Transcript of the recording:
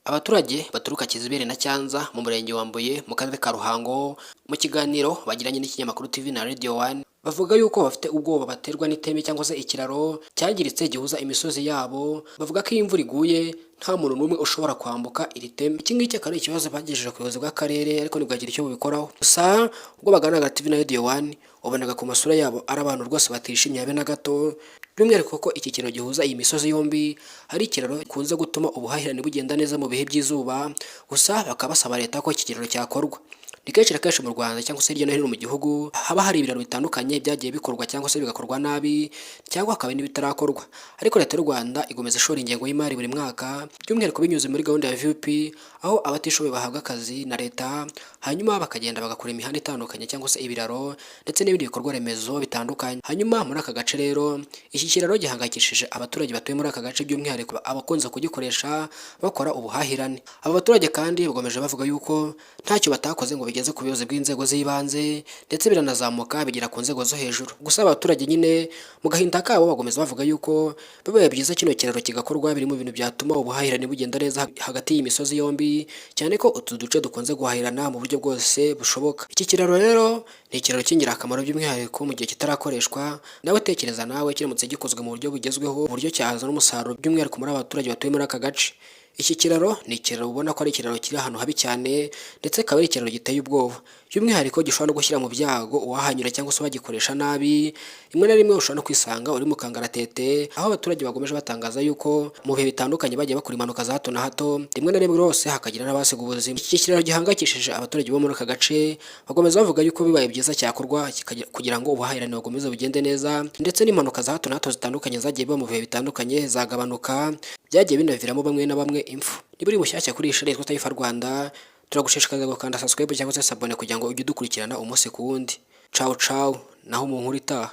Abaturage baturuka Kizibere na Cyanza mu murenge wa Mbuye mu karere ka Ruhango mu kiganiro bagiranye n'ikinyamakuru TV na Radio One bavuga yuko bafite ubwoba baterwa n'iteme cyangwa se ikiraro cyangiritse gihuza imisozi yabo. Bavuga ko iyo imvura iguye nta muntu n'umwe ushobora kwambuka iri teme. Iki ngiki akaba ari ikibazo bagejeje ku buyobozi bw'akarere ariko ntibwagira icyo bubikoraho. Gusa ubwo baganiraga TV na Radio One wabonaga ku masura yabo ari abantu rwose batishimye habe na gato, by'umwihariko ko iki kiraro gihuza iyi misozi yombi hari ikiraro gikunze gutuma ubuhahirane bugenda neza mu bihe by'izuba. Gusa bakaba basaba leta ko iki kiraro cyakorwa. Ni kenshi na kenshi mu Rwanda cyangwa se hirya no hino mu gihugu haba hari ibiraro bitandukanye byagiye bikorwa cyangwa se bigakorwa nabi cyangwa hakaba n'ibitarakorwa, ariko leta y'u Rwanda igomeza ishora ingengo y'imari buri mwaka, by'umwihariko binyuze muri gahunda ya VUP, aho abatishoboye bahabwa akazi na leta hanyuma bakagenda bagakora imihanda itandukanye cyangwa se ibiraro ndetse n'ibindi bikorwa remezo bitandukanye. Hanyuma muri aka gace rero iki kiraro gihangayikishije abaturage batuye muri aka gace, by'umwihariko abakunze kugikoresha bakora ubuhahirane. Aba baturage kandi bagomeje bavuga yuko ntacyo batakoze ngo bigeze ku buyobozi bw'inzego z'ibanze ndetse biranazamuka bigera ku nzego zo hejuru. Gusa abaturage nyine mu gahinda kabo bagomeza bavuga yuko bibaye byiza kino kiraro kigakorwa, biri mu bintu byatuma ubuhahirane bugenda neza hagati y'imisozi yombi, cyane ko utu duce dukunze guhahirana mu buryo bwose bushoboka. Iki kiraro rero ni ikiraro cy'ingirakamaro by'umwihariko mu gihe kitarakoreshwa. Nawe tekereza nawe kiramutse gikozwe mu buryo bugezweho, uburyo cyazana umusaruro by'umwihariko muri abaturage batuye muri aka gace. Iki kiraro ni ikiraro ubona ko ari ikiraro kiri ahantu habi cyane ndetse akaba ari ikiraro giteye ubwoba, by'umwihariko gishobora no gushyira mu byago uwahanyura cyangwa se bagikoresha nabi. Rimwe na rimwe ushobora no kwisanga uri mu kangaratete, aho abaturage bagomeje batangaza yuko mu bihe bitandukanye bagiye bakora impanuka za hato na hato, rimwe na rimwe rwose hakagira n'abasiga ubuzima. Iki kiraro gihangayikishije abaturage bo muri aka gace, bakomeza bavuga yuko bibaye byiza cyakorwa kugira ngo ubuhahirane bukomeze bugende neza ndetse n'impanuka za hato na hato zitandukanye zagiye biba mu bihe bitandukanye zagabanuka, byagiye binaviramo bamwe na bamwe impfu. Niba uri mushyashya kuri iyi shuri yitwa Taifa Rwanda, turagushishikariza gukanda subscribe cyangwa se sabone kugira ngo ujye udukurikirana umunsi ku wundi. Ciao ciao, naho mu nkuru itaha.